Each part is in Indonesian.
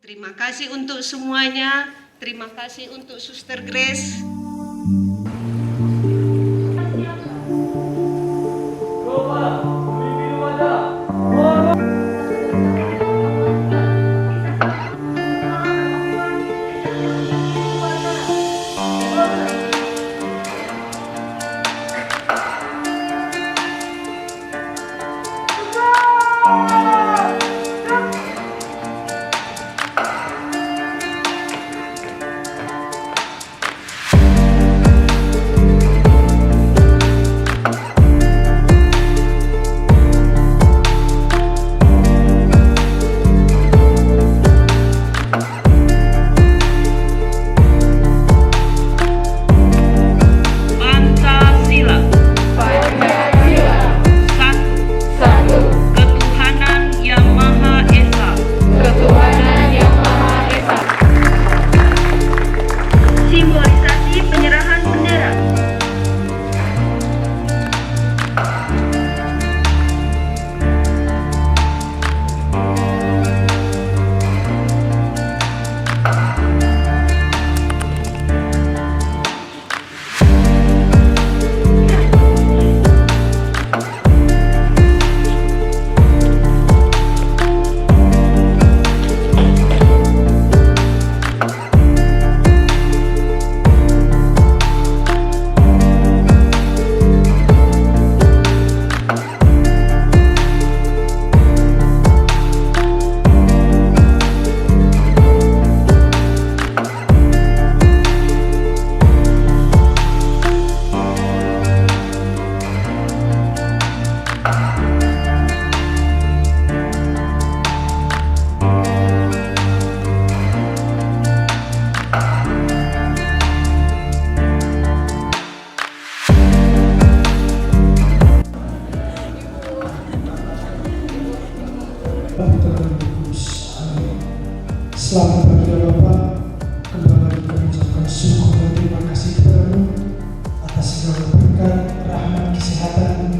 Terima kasih untuk semuanya. Terima kasih untuk Suster Grace. Selamat pagi ya Bapak, kembali lagi kami ucapkan syukur dan terima kasih kepadamu atas segala berkat, rahmat, kesehatan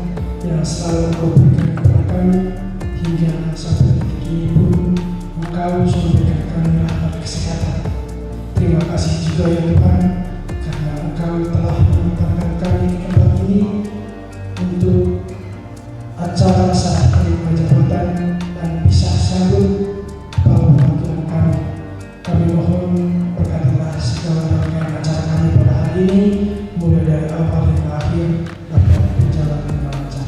yang selalu Kau berikan kepada kami hingga sampai detik ini pun Engkau sudah berikan kami rahmat kesehatan. Terima kasih juga ya Tuhan, karena Engkau telah menempatkan kami di tempat ini untuk acara serah terima jabatan dan bisa sambut perwakilan kami. Kami mohon berkatilah segala rangkaian acara kami pada hari ini, mulai dari awal hingga akhir dapat berjalan dengan lancar.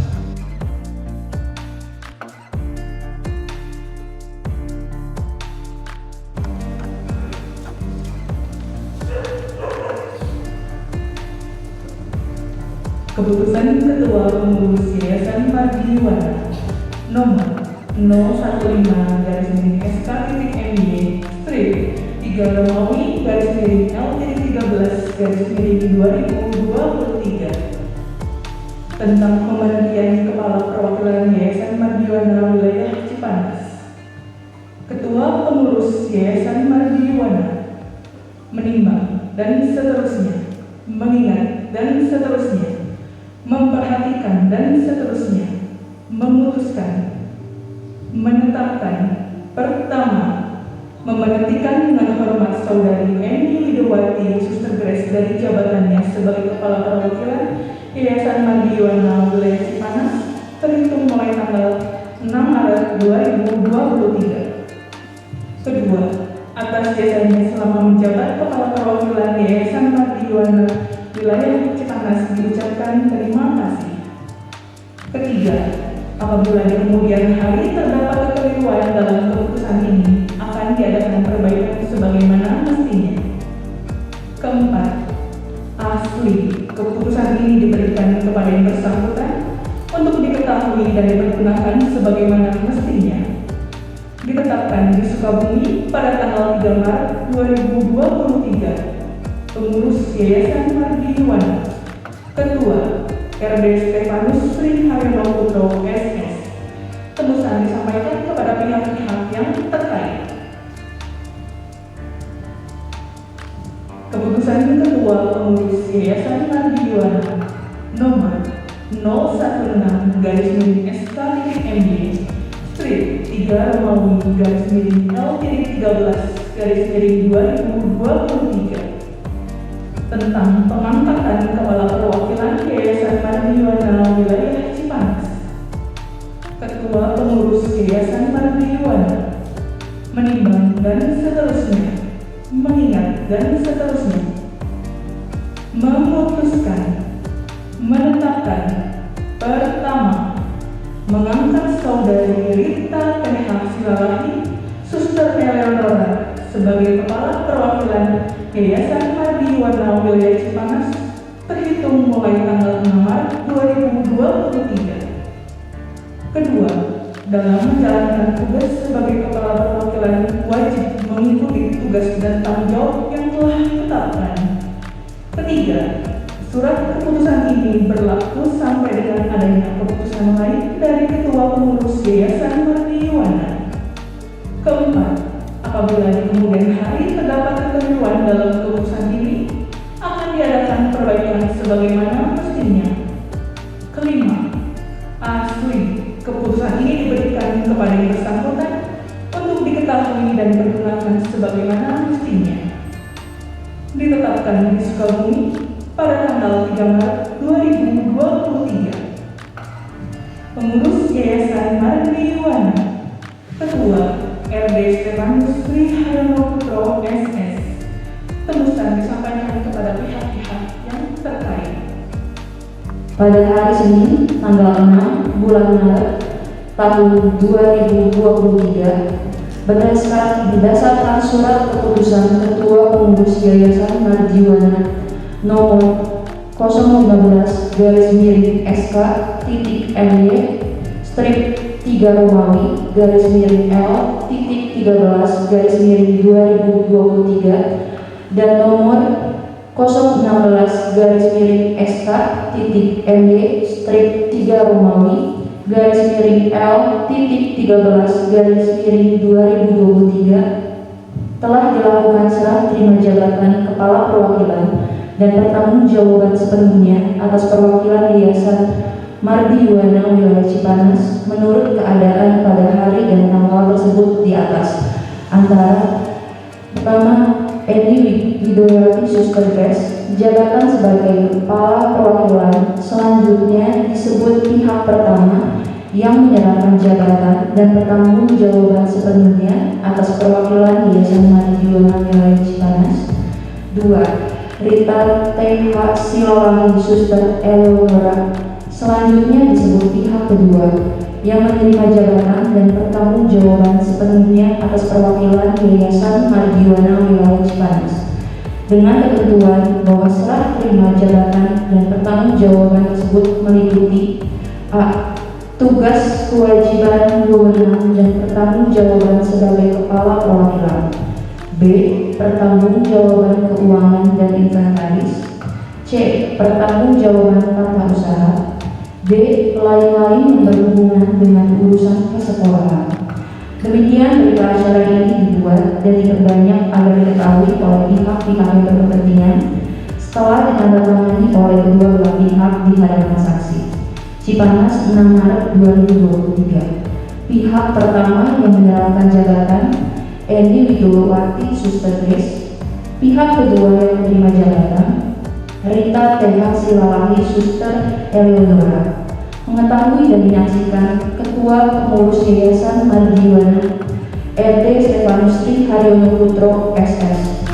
Keputusan Ketua Pengurus Yayasan Mardiwana nomor 015-SK-MY 3 Romawi-L-13-2023 tentang pemberhentian Kepala Perwakilan Yayasan Mardiwana Wilayah Cipanas. Ketua Pengurus Yayasan Mardiwana menimbang dan seterusnya, mengingat dan seterusnya, memperhatikan dan seterusnya, memutuskan, menetapkan. Pertama, memberhentikan dengan hormat Saudari Eni Widowati Suster Grace dari jabatannya sebagai Kepala Perwakilan Yayasan Mardiwana Wilayah Cipanas terhitung mulai tanggal 6 Maret 2023. Kedua, atas jasanya selama menjabat Kepala Perwakilan Yayasan Mardiwana Wilayah Cipanas diucapkan terima kasih. Ketiga, apabila di kemudian hari terdapat kekeliruan dalam keputusan ini, akan diadakan perbaikan sebagaimana mestinya. Keempat, asli keputusan ini diberikan kepada yang bersangkutan untuk diketahui dan dipergunakan sebagaimana mestinya. Ditetapkan di Sukabumi pada tanggal 3 Maret 2023. Pengurus Yayasan Mardiwana, Ketua RD Stefanus Sri Haryono Putro SS. Tebusan disampaikan kepada pihak-pihak yang terkait. Keputusan Ketua Pengurus Yayasan Mardiwana nomor 016-SK-MY 3 Romawi L-13/2023 tentang pengangkatan Kepala Perwakilan Yayasan Mardiwana Wilayah Cipanas. Ketua Pengurus Yayasan Mardiwana menimbang dan seterusnya, mengingat dan seterusnya, memutuskan, menetapkan, pertama, mengangkat Saudari Rita T.H. Silalahi, Suster Eleonora sebagai Kepala Perwakilan Yayasan Mardiwana Wilayah Cipanas terhitung mulai tanggal 6 Maret 2023. Kedua, dalam menjalankan tugas sebagai Kepala Perwakilan wajib mengikuti tugas dan tanggung jawab yang telah ditetapkan. Ketiga, surat keputusan ini berlaku sampai dengan adanya keputusan lain dari Ketua Pengurus Yayasan Mardiwana. Keempat, apabila di kemudian hari terdapat kekeliruan dalam keputusan ini, akan diadakan perbaikan sebagaimana mestinya. Kelima, asli keputusan ini diberikan kepada yang bersangkutan untuk diketahui dan digunakan sebagaimana mestinya. Ditetapkan di Sukabumi pada tanggal 3 Maret 2023. Pengurus Yayasan Mardiwana, Ketua RD Stefanus Sri Haryono Putro SS. Tembusan disampaikan kepada pihak-pihak yang terkait. Pada hari Senin, tanggal 6 bulan Maret tahun 2023, berdasarkan surat keputusan Ketua Pengurus Yayasan Mardiwana nomor 015-SK.MY Romawi L-13/2023 dan nomor 016-SK.MY Romawi L-13/2023 telah dilakukan serah terima jabatan Kepala Perwakilan dan pertanggungjawaban sepenuhnya atas perwakilan Yayasan Mardiwana Wilayah Cipanas menurut keadaan pada hari dan tanggal tersebut di atas. Antara pertama, Eni Widoyati Suster Grace, jabatan sebagai Kepala Perwakilan. Selanjutnya disebut pihak pertama yang menyerahkan jabatan dan pertanggungjawaban sepenuhnya atas perwakilan Yayasan Mardiwana Wilayah Cipanas. 2. Rita T.H. Silalahi Suster Eleonora. Selanjutnya disebut pihak kedua yang menerima jabatan dan pertanggungjawaban sepenuhnya atas perwakilan Yayasan Mardiwana Wilayah Cipanas dengan ketentuan bahwa serah terima jabatan dan pertanggungjawaban tersebut meliputi a. Tugas, kewajiban, wewenang, dan pertanggungjawaban sebagai Kepala Perwakilan. B. Pertanggungjawaban keuangan dan inventaris. C. Pertanggungjawaban tata usaha. D. Lain-lain yang berhubungan dengan urusan kesekolahan. Demikian berita acara ini dibuat dan diperbanyak agar diketahui oleh pihak-pihak yang berkepentingan setelah ditandatangani oleh kedua belah pihak di hadapan saksi. Cipanas 6 Maret 2023. Pihak pertama yang menyerahkan jabatan Eni Widoyati Suster Grace. Pihak kedua yang menerima jabatan Rita T.H. Silalahi Suster Eleonora. Mengetahui dan menyaksikan Ketua Pengurus Yayasan Mardiwana RD Stefanus Sri Haryono Putro SS.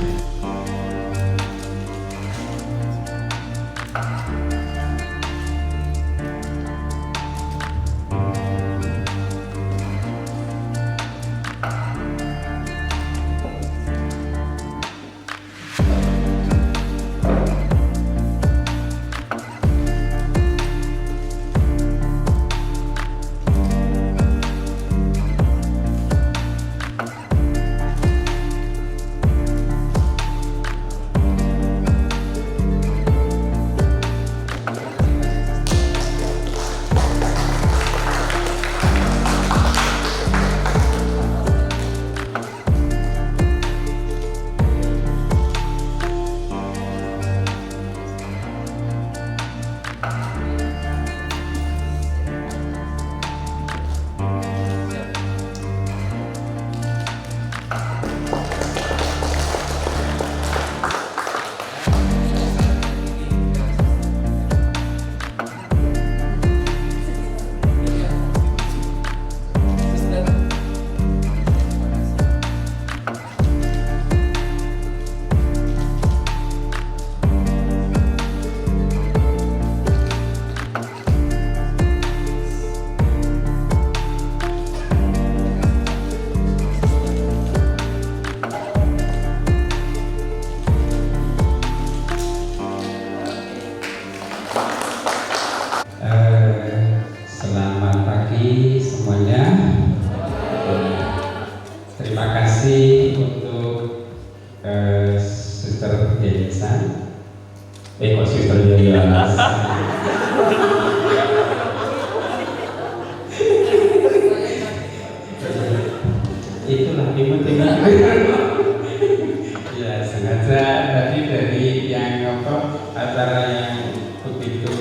untuk suster yayasan. Kok suster yayasan? Itulah timur-timur. Ya sengaja tadi dari yang acara yang begitu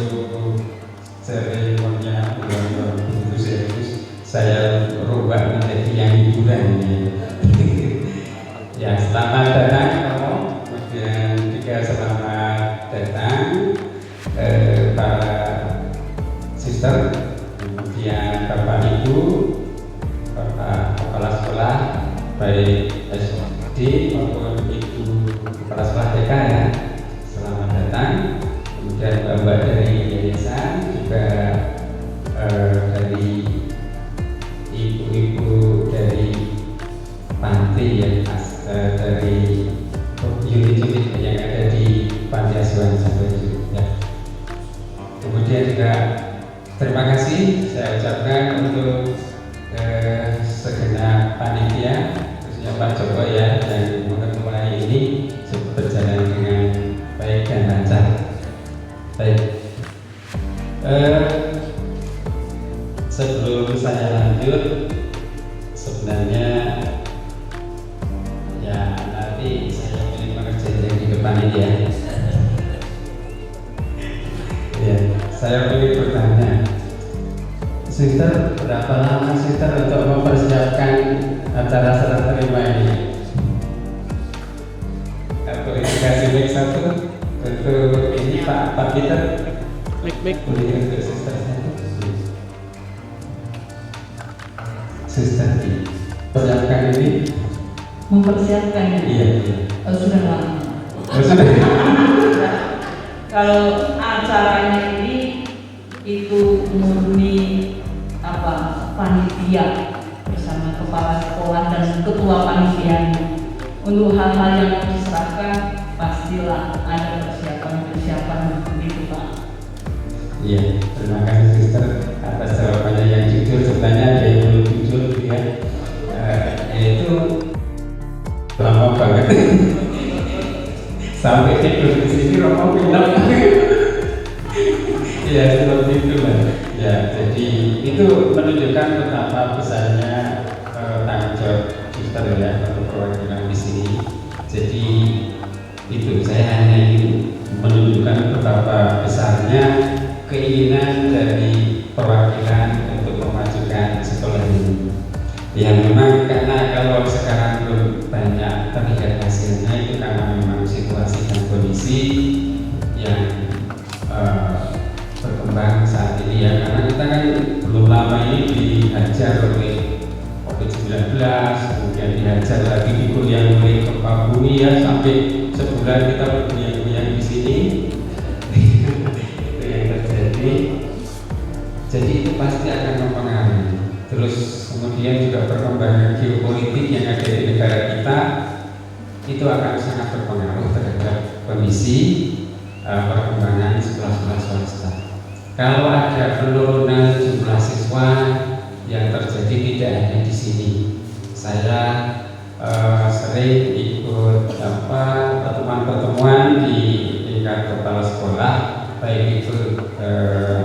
seremonial begitu serius, saya rubah menjadi yang hiburan. Ya selamat datang kamu, kemudian juga selamat datang para suster, kemudian bapak ibu, bapak kepala sekolah baik SD maupun ibu kepala sekolah TK ya, selamat datang. Kemudian bapak dari yayasan juga dari ibu-ibu dari panti yang dari unit-unit yang ada di panti asuhan Sampai ya. Kemudian juga terima kasih saya ucapkan untuk segenap panitia, khususnya Pak Joko ya, yang mengetuai ini berjalan dengan baik dan lancar. Baik, sebelum saya lanjut, sebenarnya ya nanti saya ingin mengerjakan yang di depan ini ya. Ya, saya ingin bertanya, Sister, berapa lama Sister untuk mempersiapkan acara serah terima ini? Atau dikasih mic satu untuk ini Pak Peter, mic boleh untuk Sister satu. Sister persiapkan ini. Mempersiapkan Iya. Sudah lama. Sudah. Kalau acaranya ini itu murni panitia bersama kepala sekolah dan ketua panitianya. Untuk hal-hal yang diserahkan pastilah ada persiapan begitu Pak. Iya, terima kasih Sister atas jawabannya yang jujur. Sebenarnya ada yang belum jujur ya, yaitu lama banget. Sampai tidur di sini Romo bilang. Ya seperti itu lah. Ya, jadi itu menunjukkan betapa besarnya tanggung jawab Sister ya untuk perwakilan di sini. Jadi itu saya hanya ingin menunjukkan betapa besarnya keinginan dari perwakilan untuk memajukan sekolah ini. Ya memang karena kalau sekarang belum banyak terlihat hasilnya itu karena memang situasi dan kondisi yang berkembang saat ini ya, karena kita kan belum lama ini dihajar oleh COVID-19, kemudian dihajar lagi digoyang oleh gempa bumi ya, sampai sebulan kita bergoyang-goyang di sini. Itu yang terjadi. Jadi itu pasti akan mempengaruhi. Terus kemudian juga perkembangan geopolitik yang ada di negara kita itu akan sangat berpengaruh terhadap kondisi perkembangan sekolah-sekolah swasta. Kalau ada penurunan jumlah siswa yang terjadi tidak hanya di sini, saya sering ikut pertemuan-pertemuan di tingkat kepala sekolah, baik itu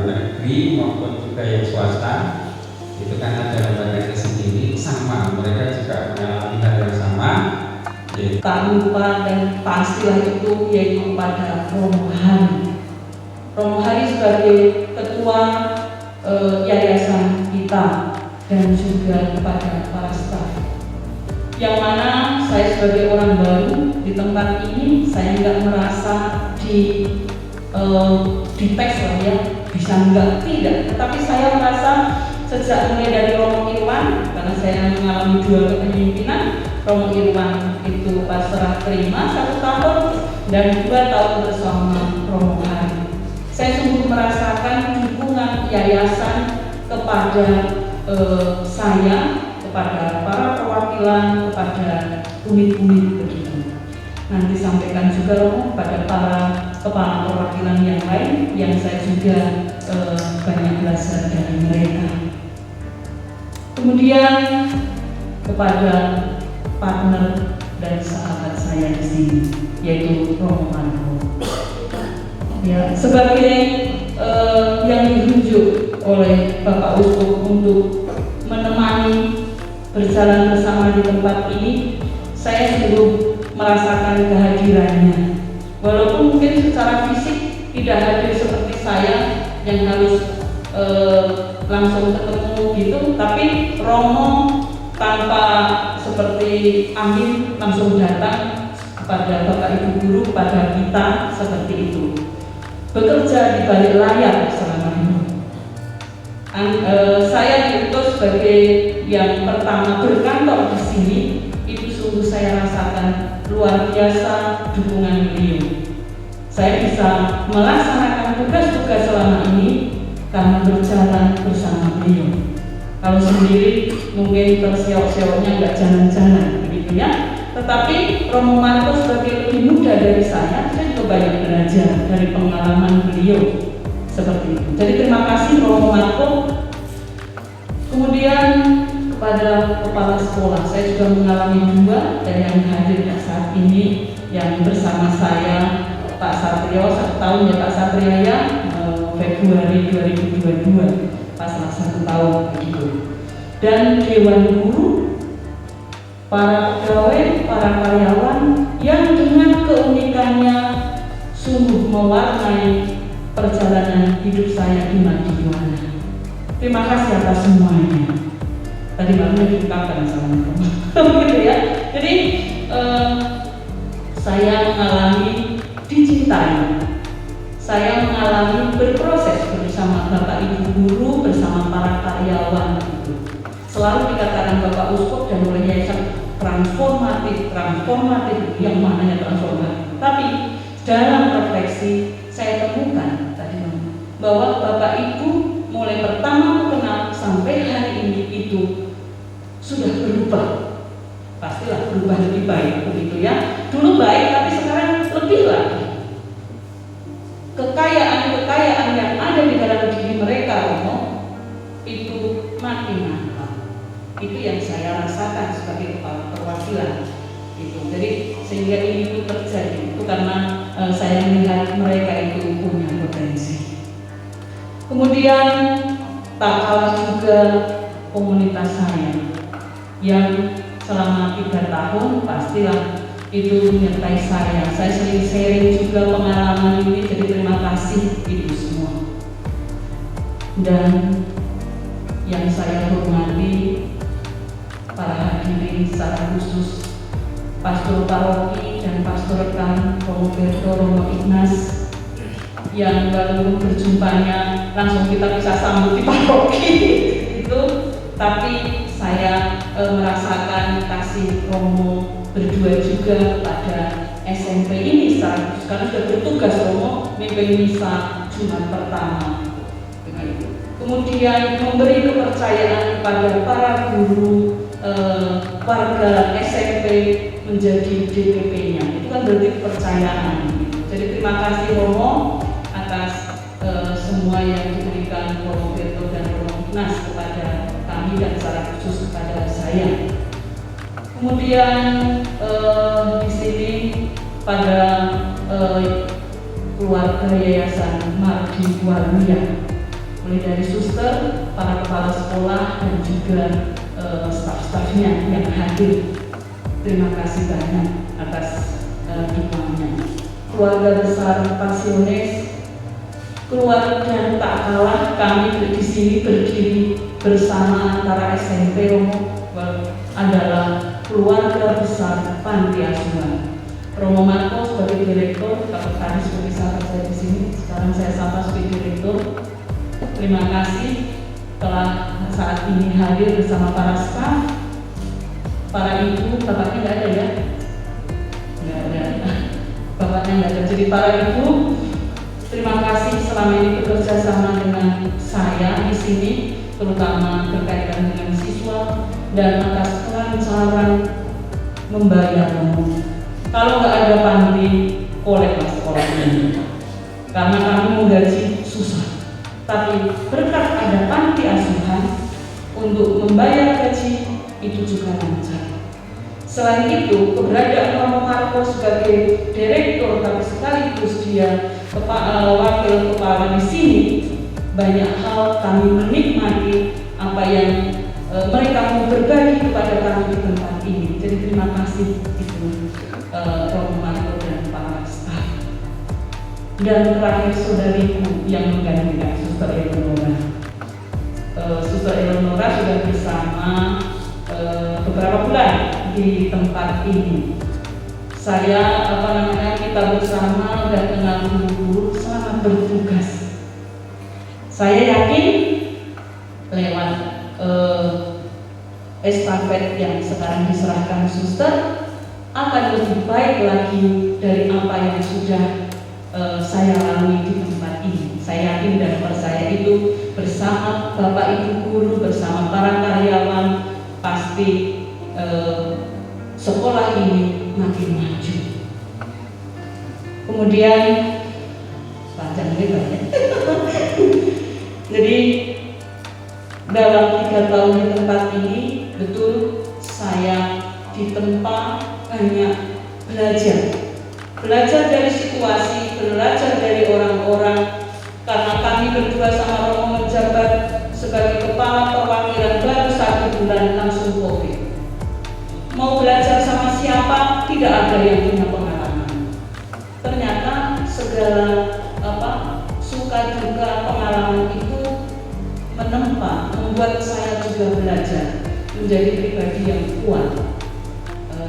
negeri maupun juga yang swasta. Itu kan ada lembaganya sendiri, sama mereka juga mengalami hal yang sama. Tak lupa dan pastilah itu yaitu pada Romo Hari. Romo Hari sebagai ketua yayasan kita dan juga kepada para staf. Yang mana saya sebagai orang baru di tempat ini, saya nggak merasa di tes lah ya, bisa nggak tidak. Tetapi saya merasa sejak mulai dari Romo Irwan, karena saya mengalami 2 kepemimpinan. Romo Irwan itu pas serah terima 1 tahun dan 2 tahun bersama Romo Hari. Saya sungguh merasakan dukungan yayasan kepada saya, kepada para perwakilan, kepada unit-unit begitu. Nanti sampaikan juga Romo kepada para kepala perwakilan yang lain yang saya juga banyak belajar dari mereka. Kemudian kepada partner dan sahabat saya di sini, yaitu Romo Marco. Ya, sebagai yang ditunjuk oleh Bapak Uskup untuk menemani berjalan bersama di tempat ini, saya sungguh merasakan kehadirannya. Walaupun mungkin secara fisik tidak hadir seperti saya yang harus langsung ketemu gitu, tapi Romo tanpa seperti angin langsung datang kepada Bapak Ibu guru, kepada kita seperti itu. Bekerja di balik layar selama ini. Saya diutus sebagai yang pertama berkantor di sini, itu sungguh saya rasakan luar biasa dukungan beliau. Saya bisa melaksanakan tugas-tugas selama ini karena berjalan bersama beliau. Kalau sendiri mungkin terseok-seoknya nggak jalan-jalan begitu ya. Tetapi Romo Marco sebagai lebih muda dari saya juga banyak belajar dari pengalaman beliau seperti itu. Jadi terima kasih Romo Marco. Kemudian kepada kepala sekolah, saya juga mengalami dua dan yang hadir saat ini yang bersama saya Pak Satrio, 1 tahun ya Pak Satrio ya, Februari 2022, pas 1 tahun begitu. Dan Dewan Guru, para pegawai, para karyawan yang dengan keunikannya sungguh mewarnai perjalanan hidup saya di Mardiwana. Terima kasih atas semuanya. Tadi baru diungkapkan sama teman-teman, gitu ya. Jadi saya mengalami dicintai. Saya mengalami berproses bersama Bapak Ibu guru, bersama para karyawan itu. Selalu dikatakan Bapak Uskup dan oleh Yayasan transformatif, yang maknanya transformatif. Tapi dalam refleksi saya temukan tadi bahwa Bapak Ibu mulai pertama kenal sampai hari ini itu sudah berubah. Pastilah berubah lebih baik begitu ya. Dulu baik tapi sekarang lebih lagi. Kekayaan yang ada di dalam diri mereka itu makin mantap. Itu yang saya rasakan sebagai kepala perwakilan itu. Jadi sehingga ini itu terjadi itu karena saya melihat mereka itu punya potensi. Kemudian tak kalah juga komunitas saya yang selama 3 tahun pastilah itu menyertai saya. Saya sering sharing juga pengalaman ini, jadi terima kasih itu semua. Dan yang saya hormati para hadirin secara khusus Pastor Paroki dan Pastor Rekan Romoberto Romo Ignas yang baru berjumpanya langsung kita bisa sambut di paroki itu, tapi saya merasakan kasih Romo berdua juga kepada SMP ini secara khusus karena sudah bertugas Romo mimpin misa Jumat pertama. Kemudian memberi kepercayaan kepada para guru warga SMP menjadi DPP-nya. Itu kan berarti kepercayaan. Jadi terima kasih Romo atas semua yang diberikan Romo Berto dan Romo Ignas kepada kami dan secara khusus kepada saya. Kemudian di sini pada keluarga Yayasan Mardiwana, mulai dari suster, para kepala sekolah dan juga staf-stafnya yang hadir. Terima kasih banyak atas dukungannya. Keluarga besar Pasiones, keluarga tak kalah kami di sini berdiri bersama antara SMP Romo adalah keluarga besar Panti Asuhan. Romo Marco sebagai direktur, kalau tadi sebagai sahabat saya di sini, sekarang saya sapa sebagai direktur. Terima kasih telah saat ini hadir bersama para staf, para ibu, bapaknya nggak ada ya? Nggak ada, bapaknya nggak ada. Jadi para ibu, terima kasih selama ini bekerja sama dengan saya di sini, terutama berkaitan dengan siswa dan atas kelancaran membayar Romo. Kalau nggak ada panti, koleklah sekolahnya. Karena kami menggaji susah. Tapi berkat ada panti asuhan untuk membayar gaji itu juga lancar. Selain itu, keberadaan Romo Marco sebagai direktur tapi sekaligus dia wakil kepala di sini, banyak hal kami menikmati apa yang mereka mau berbagi kepada kami di tempat ini. Jadi terima kasih itu Romo Marco dan para staf. Dan terakhir saudariku yang menggantikan Suster Eleonora. Suster Eleonora sudah bersama beberapa bulan di tempat ini. Saya kita bersama dan kenal guru sangat bertugas. Saya yakin lewat estafet yang sekarang diserahkan suster akan lebih baik lagi dari apa yang sudah saya lalui di tempat ini. Saya yakin dan percaya itu bersama Bapak Ibu guru, bersama para karyawan, pasti sekolah ini makin maju. Kemudian panjang lebar ya. Jadi dalam 3 tahun di tempat ini betul saya ditempa banyak belajar dari situasi, belajar dari orang-orang, karena kami berdua sama Romo menjabat sebagai kepala perwakilan baru 1 bulan langsung COVID. Mau belajar sama siapa, tidak ada yang punya pengalaman. Ternyata segala suka duka pengalaman itu menempa, membuat saya juga belajar menjadi pribadi yang kuat.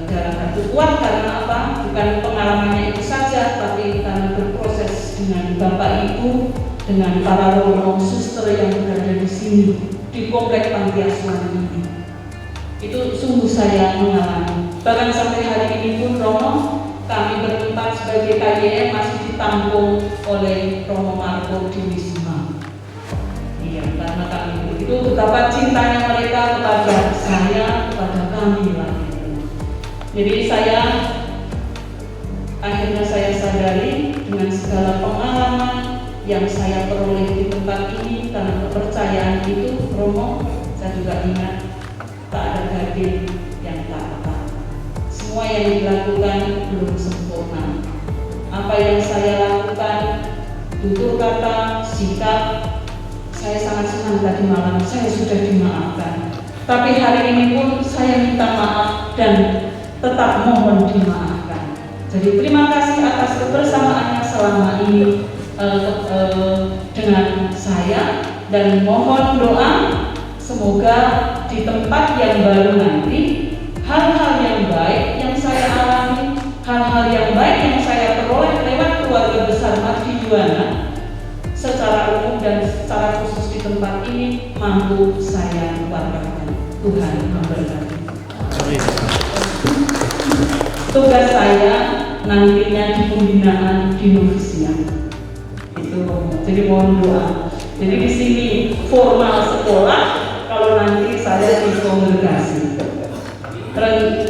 Dalam arti kuat karena apa? Bukan pengalamannya itu saja, tapi karena berproses dengan Bapak Ibu, dengan para romo suster yang berada di sini di komplek panti asuhan ini. Itu sungguh saya mengalami. Bahkan sampai hari ini pun Romo, kami berempat sebagai KYM masih ditampung oleh Romo Marco di Wisma. Iya, karena kami itu betapa cintanya mereka kepada saya, kepada kami lah. Jadi akhirnya saya sadari dengan segala pengalaman yang saya peroleh di tempat ini, karena kepercayaan itu, Romo, saya juga ingat tak ada gading yang tak apa. Semua yang dilakukan belum sempurna. Apa yang saya lakukan, tutur kata, sikap, saya sangat senang tadi malam saya sudah dimaafkan. Tapi hari ini pun saya minta maaf dan tetap mohon dimaafkan. Jadi terima kasih atas kebersamaannya selama ini dengan saya, dan mohon doa semoga di tempat yang baru nanti hal-hal yang baik yang saya alami, hal-hal yang baik yang saya peroleh lewat keluarga besar Mardi Yuwana secara umum dan secara khusus di tempat ini mampu saya wartakan. Tuhan memberkati. Tugas saya nantinya di pembinaan di Novisia itu, jadi mohon doa. Jadi di sini formal sekolah, kalau nanti saya di kongregasi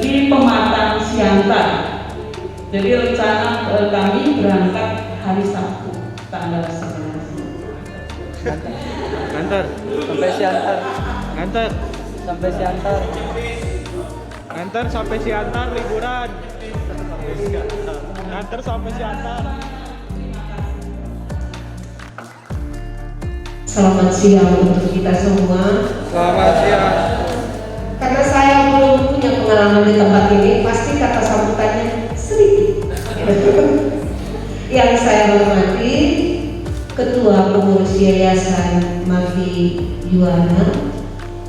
di Pematang Siantar. Jadi rencana kami berangkat hari Sabtu tanggal 11. Ngantar sampai Siantar. Ngantar sampai Siantar. Ngantar sampai Siantar liburan. Ngantar sampai Siantar. Selamat siang untuk kita semua. Selamat siang. Karena saya belum punya pengalaman di tempat ini, pasti kata sambutannya sedikit. Yang saya hormati Ketua Pengurus Yayasan Mardi Yuwana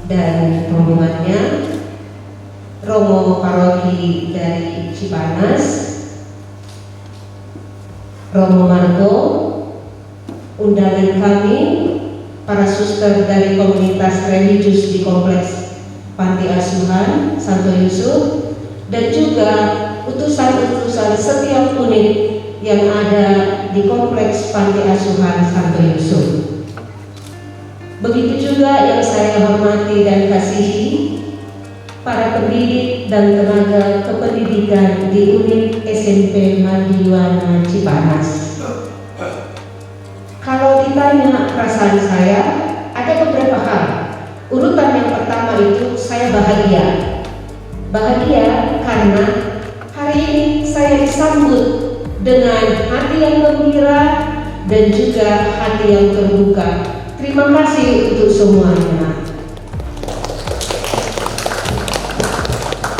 dan rombongannya, Romo Paroki dari Cipanas, Romo Marco, undangan kami, para suster dari komunitas religius di kompleks Panti Asuhan Santo Yusuf, dan juga utusan-utusan setiap unit yang ada di kompleks Panti Asuhan Santo Yusuf. Begitu juga yang saya hormati dan kasihi para pendidik dan tenaga kependidikan di unit SMP Mardi Yuwana Cipanas. Kalau ditanya perasaan saya, ada beberapa hal. Urutan yang pertama itu saya bahagia. Bahagia karena karena hari ini saya disambut dengan hati yang gembira dan juga hati yang terbuka. Terima kasih untuk semuanya.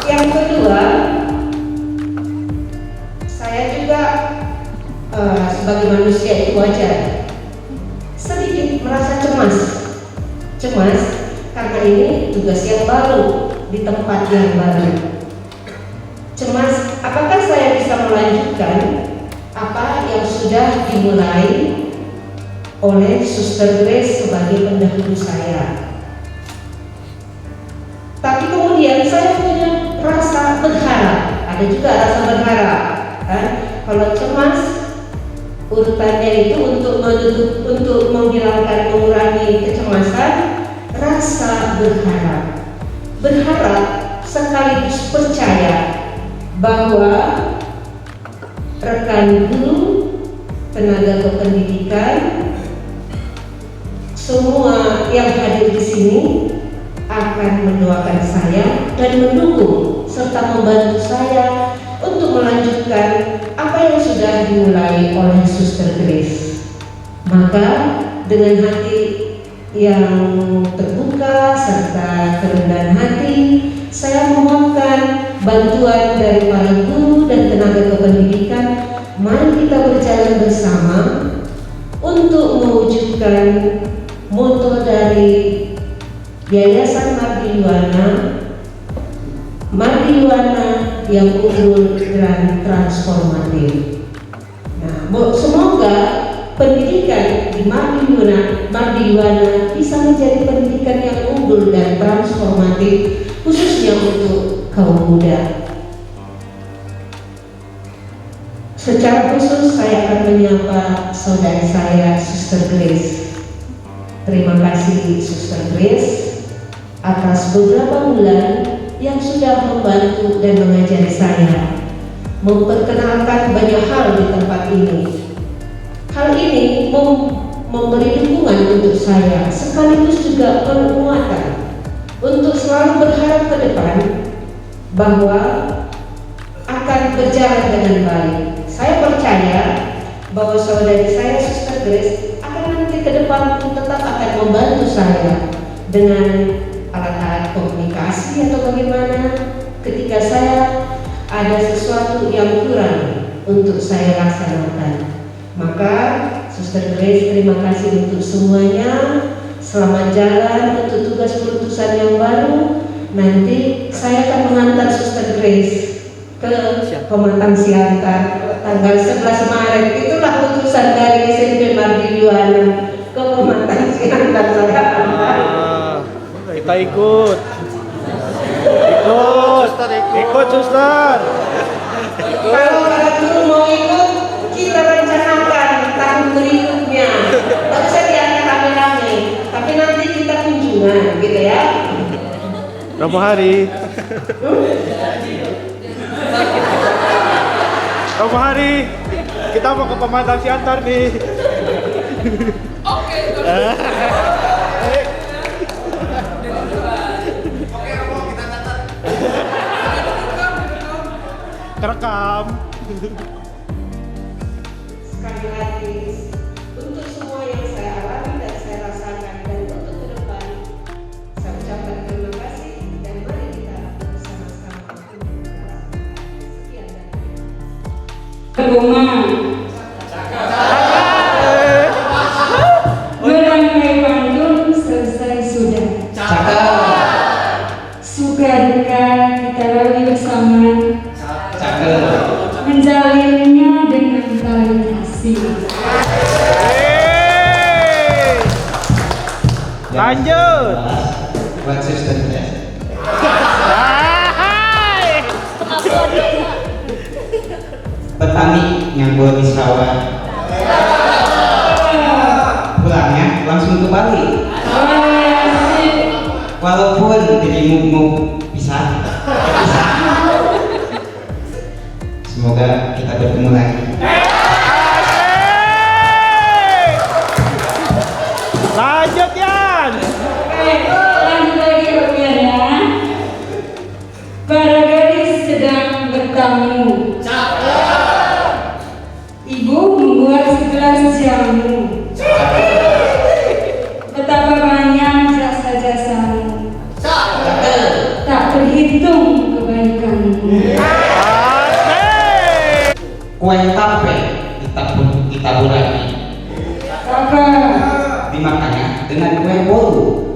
Yang kedua, saya juga sebagai manusia itu wajar sedikit merasa cemas karena ini tugas yang baru di tempat yang baru. Cemas, apakah saya bisa melanjutkan apa yang sudah dimulai oleh Suster Grace sebagai pendahulu saya. Tapi kemudian saya punya rasa berharap, ada juga rasa berharap kan? Kalau cemas urutannya itu untuk mengurangi kecemasan, rasa berharap sekaligus percaya bahwa rekan guru, tenaga kependidikan, semua yang hadir di sini akan mendoakan saya dan mendukung serta membantu saya untuk melanjutkan apa yang sudah dimulai oleh Suster Grace. Maka dengan hati yang terbuka serta kerendahan hati, saya memohonkan bantuan dari para guru dan tenaga kependidikan. Mari kita berjalan bersama untuk mewujudkan moto dari Yayasan Mardi Yuwana yang unggul dan transformatif. Nah, semoga pendidikan di Mardi Yuwana bisa menjadi pendidikan yang unggul dan transformatif, khususnya untuk kaum muda. Secara khusus saya akan menyapa saudari saya, Suster Grace. Terima kasih Suster Grace atas beberapa bulan yang sudah membantu dan mengajari saya, memperkenalkan banyak hal di tempat ini. Hal ini memberi dukungan untuk saya, sekaligus juga penguatan untuk selalu berharap ke depan bahwa akan berjalan dengan baik. Saya percaya bahwa saudari saya, Suster Grace, akan nanti ke depan tetap akan membantu saya dengan alat-alat komunikasi atau bagaimana ketika saya ada sesuatu yang kurang untuk saya laksanakan. Maka Suster Grace, terima kasih untuk semuanya. Selamat jalan untuk tugas perutusan yang baru. Nanti saya akan mengantar Suster Grace ke Pematang Siantar tanggal 11 Maret. Itulah utusan dari SMP Mardi Yuwana ke Pematang Siantar saya antar. Kita ikut suster. Kalau para guru mau ikut, kita rencanakan tahun berikutnya. Tidak usah diangkat rame-rame, tapi nanti kita kunjungan, gitu ya. Berapa hari? Berapa hari? Kita mau ke Pematang Siantar nih. Oke. Kerekam. Sekali lagi, untuk semua yang saya alami dan saya rasakan dan untuk ke depan, saya ucapkan terima kasih dan mari kita bersama-sama untuk melaksanakan. Sekian dan Berguna Berangkai pantun selesai sudah. Suka duka kita lalui bersama, menjalinnya dengan tali kasih. Lanjut. Buat Suster Grace. Petani nganggur di sawah, pulangnya langsung ke Bali. Walaupun dirimu mau pisah, semoga kita bertemu lagi. Lanjut Yan. Lanjut lagi bagiannya. Para gadis sedang tugas jamu. Betapa banyak jasa-jasamu, tak terhitung kebaikanmu. Kue tape ditaburani Apa? dimakannya dengan kue bolu.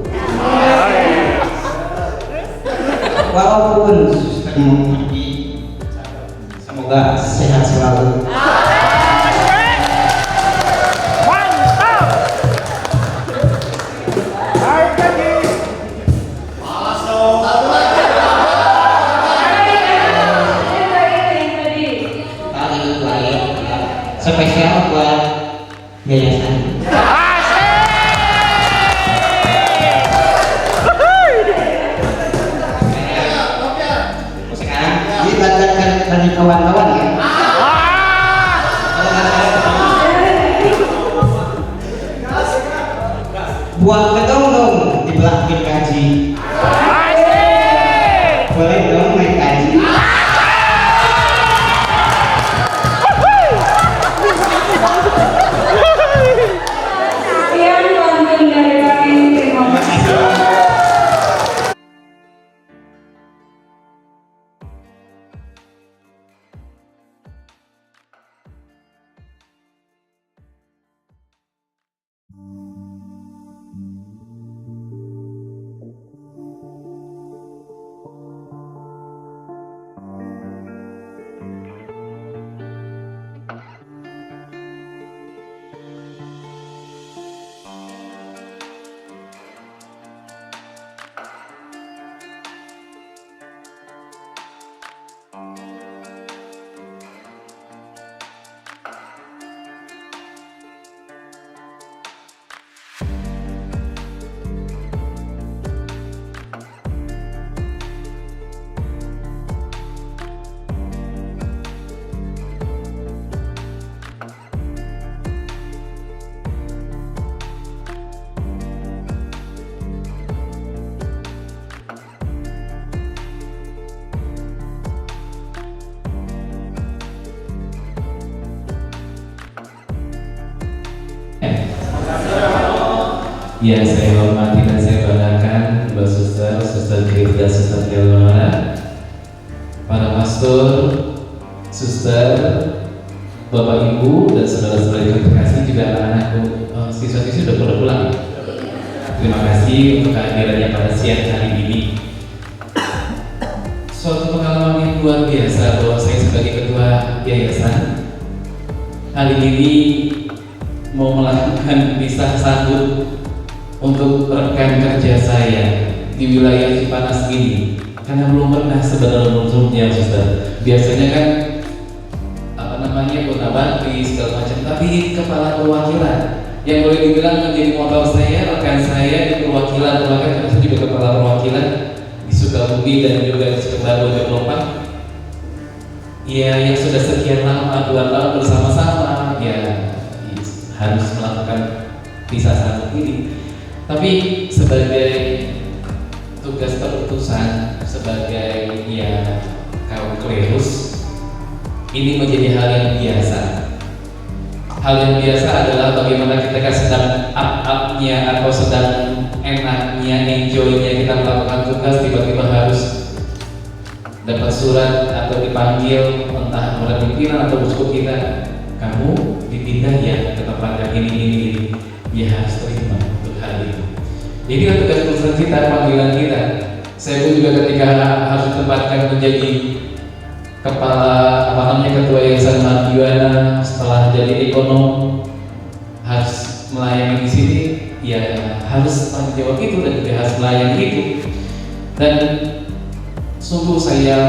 Walaupun suster mau pergi, semoga sehat selalu. Spesial buat yayasan. Sekarang dilanjutkan dari kawan-kawan ya. Buat gedung dong di belakang kaji. Boleh dong naik kaji. Sekian pantun dari kami. Terima kasih. Yang saya hormati dan saya banggakan Mbak Suster, Suster Grif dan Suster Gelmana, para pastor, Suster, Bapak Ibu dan saudara-saudara yang terkasih, juga anak-anakku, siswa-siswi sudah pada pulang. Terima kasih untuk kehadirannya pada siang hari ini. Suatu pengalaman yang luar biasa bahwa saya sebagai ketua yayasan hari ini mau melakukan pisah sambut untuk rekan kerja saya di wilayah Cipanas ini, karena belum pernah sebenarnya Suster. Biasanya kan Bonabati segala macam, tapi kepala perwakilan yang boleh dibilang menjadi motor saya, rekan saya di perwakilan, bahkan saya juga kepala perwakilan di Sukabumi dan juga di Sekretariat Development. Ya, yang sudah sekian lama, 2 tahun bersama-sama, ya harus melakukan pisah sambut ini. Tapi sebagai tugas perutusan, sebagai ya kaum klerus, ini menjadi hal yang biasa. Hal yang biasa adalah bagaimana kita sedang up-upnya atau sedang enaknya, enjoynya kita melakukan tugas, tiba-tiba harus dapat surat atau dipanggil entah oleh pimpinan atau bosku kita, kamu dipindah ya ke tempat yang ini, ya harus terima untuk hal itu. Ini kan tugas perusahaan kita, panggilan kita. Saya pun juga ketika harus ditempatkan menjadi kepala ketua Yayasan Mardiwana, setelah jadi ekonom harus melayani di sini, ya harus tanggung jawab itu dan juga harus melayani itu. Dan sungguh saya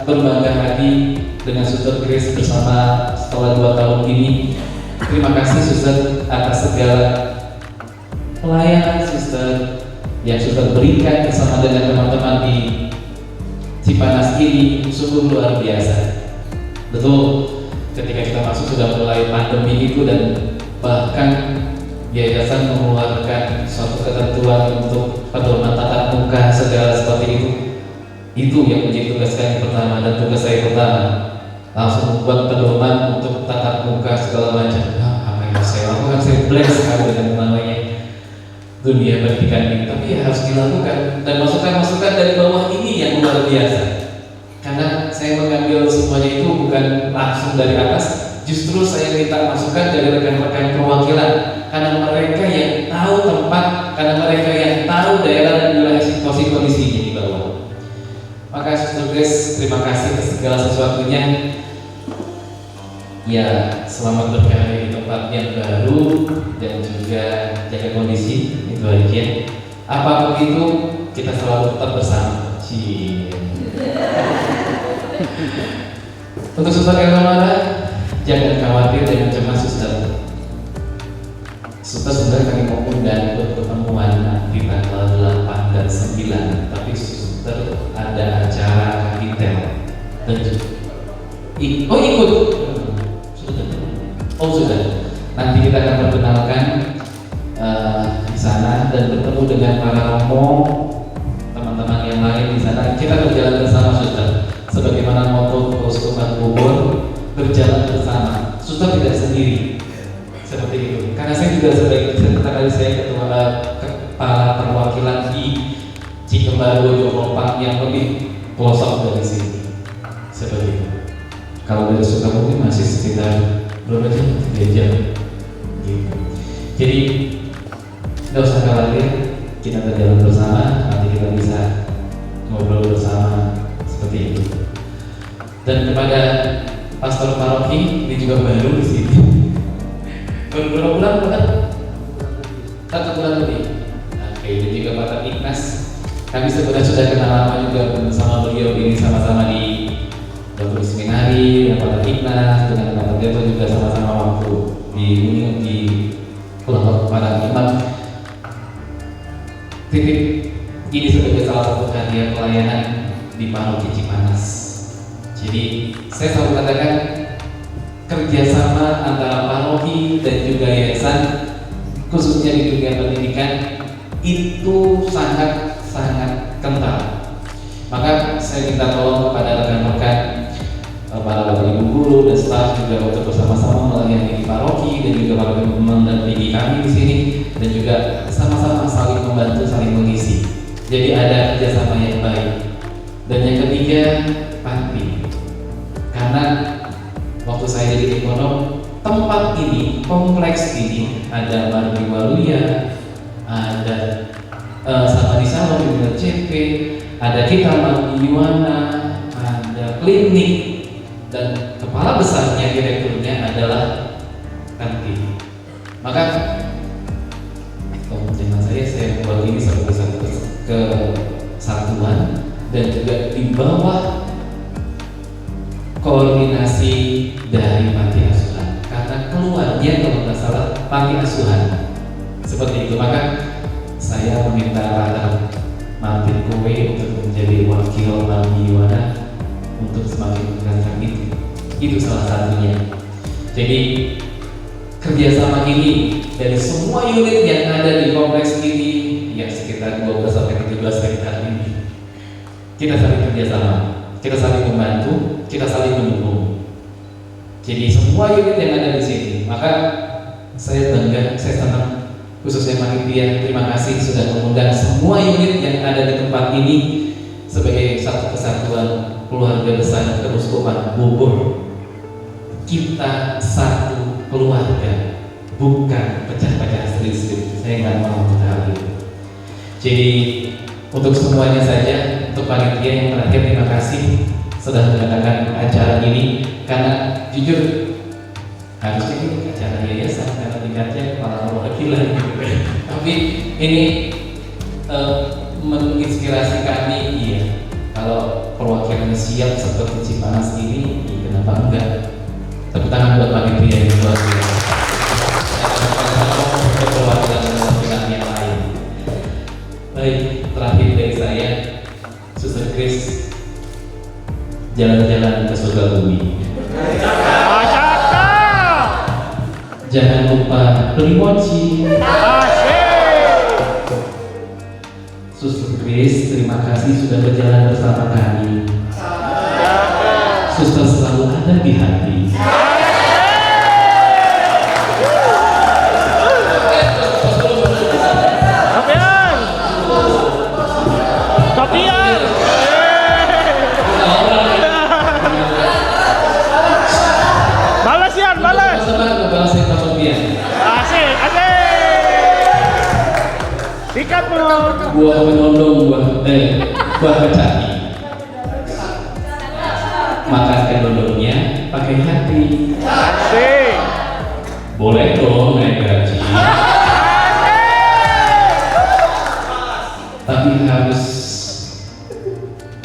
berbangga hati dengan Suster Grace bersama setelah 2 tahun ini. Terima kasih Suster atas segala pelayanan Suster yang Suster berikan bersama dengan teman-teman di Cipanas ini, sungguh luar biasa. Betul, ketika kita masuk sudah mulai pandemi itu, dan bahkan yayasan mengeluarkan suatu ketentuan untuk pedoman tatap muka segala seperti itu. Itu yang menjadi tugas saya pertama, dan tugas saya pertama langsung membuat pedoman untuk tatap muka segala macam. Apa yang saya berat sekali dengan namanya dunia pendidikan ini, tapi ya harus dilakukan, dan masukan-masukan dari bawah ini yang luar biasa. Karena saya mengambil semuanya itu bukan langsung dari atas, justru saya minta masukan dari rekan-rekan perwakilan, karena mereka yang tahu tempat, karena mereka yang tahu daerah dan wilayah situasi kondisinya di bawah. Maka Suster Grace, terima kasih atas segala sesuatunya. Ya, selamat berkarya di tempat yang baru dan juga jaga kondisi, itu aja. Apapun itu, kita selalu tetap bersama. Untuk Suster Elmara, jangan khawatir dan cemas Suster. Suster sebenarnya kami mau undang untuk pertemuan di tanggal 8 dan 9, tapi Suster ada acara Kapitel dan ikut. Sudah. Nanti kita akan perkenalkan di sana dan bertemu dengan para romo, teman-teman yang lain di sana. Kita berjalan bersama, Suster. Sebagaimana moto Keuskupan Bogor, berjalan bersama. Suster tidak sendiri. Seperti itu. Karena saya juga sebagai saya ketua kepala perwakilan di Cikembaru Jogopang yang lebih pelosok dari sini. Seperti itu. Kalau dari Sukabumi masih sekitar berapa jam? 3 jam gitu. Jadi tidak usah khawatir, kita berjalan bersama, nanti kita bisa ngobrol bersama seperti itu. Dan kepada pastor paroki, ini juga baru di sini. Berapa bulan bukan? 1 bulan lebih. Oke, dan juga Pak Ignas, kami sebenarnya sudah kenal lama juga bersama beliau, ini sama-sama di Dokter Seminari, dengan Pak Ignas, dengan Pak Deto juga sama-sama waktu di kelompok para imam. Titik ini sebagai salah satu hadiah pelayanan di Paroki Cipanas. Jadi saya selalu katakan kerjasama antara paroki dan juga yayasan, khususnya di dunia pendidikan, itu sangat kental. Maka saya minta tolong kepada rekan-rekan, para bapak ibu guru dan staf juga untuk bersama-sama melayani di paroki dan juga para mendampingi kami di sini, dan juga sama-sama saling membantu, saling mengisi. Jadi ada kerjasama yang baik. Dan yang ketiga, panti. Karena waktu saya jadi ekonom, tempat ini, kompleks ini, ada Mardi Waluya, ada sama di Salon di CP, ada kita Mardi Yuwana, ada klinik, dan kepala besarnya, direkturnya adalah kantin. Maka dengan saya membuat ini sebagai satu kesatuan dan juga di bawah koordinasi dari panti asuhan, karena keluarnya kalau nggak salah panti asuhan seperti itu. Maka saya meminta Pak Martin Kowe untuk menjadi wakil Mardi Yuwana untuk semakin meningkatkan itu salah satunya. Jadi kerjasama ini dari semua unit yang ada di kompleks ini, yang sekitar 12-17 hektar ini, kita saling kerjasama, kita saling membantu, kita saling mendukung. Jadi semua unit yang ada di sini, maka saya bangga, saya senang, khususnya panitia, terima kasih sudah mengundang semua unit yang ada di tempat ini sebagai satu kesatuan keluarga besar Keuskupan Bogor. Kita satu keluarga, bukan pecah-pecah sendiri-sendiri. Saya nggak mau hal itu. Jadi untuk semuanya saja, untuk panitia yang terakhir, terima kasih sudah mengadakan acara ini. Karena jujur harusnya ini acara yayasan karena tingkatnya kepala perwakilan. Tapi ini menginspirasi kami, iya. Kalau perwakilan siap seperti Cipanas ini, kenapa enggak? Tepuk tangan buat panitia yang luar biasa. Perwakilan yang lain. Baik, terakhir dari saya, Suster Grace, jalan-jalan ke surga bumi. Jangan lupa beli mochi. Suster Grace, terima kasih sudah berjalan bersama kami. Suster selalu ada di hati. Sertifikatmu. Buah penondong, buah kecapi. Makan kedondongnya pakai hati. Asik. Boleh dong naik gaji. Tapi harus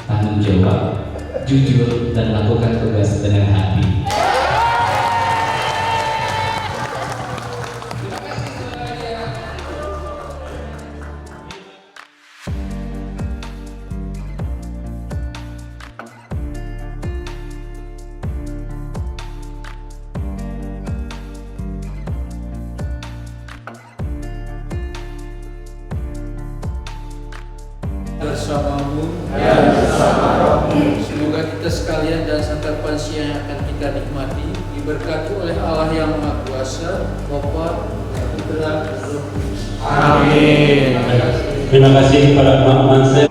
tanggung jawab, jujur, dan lakukan tugas dengan hati. Bersamamu, semoga kita sekalian dan santapan siang yang akan kita nikmati diberkati oleh Allah yang Maha Kuasa, Bapa, Putra, dan Roh Kudus. Amin. Terima kasih kepada teman-teman saya.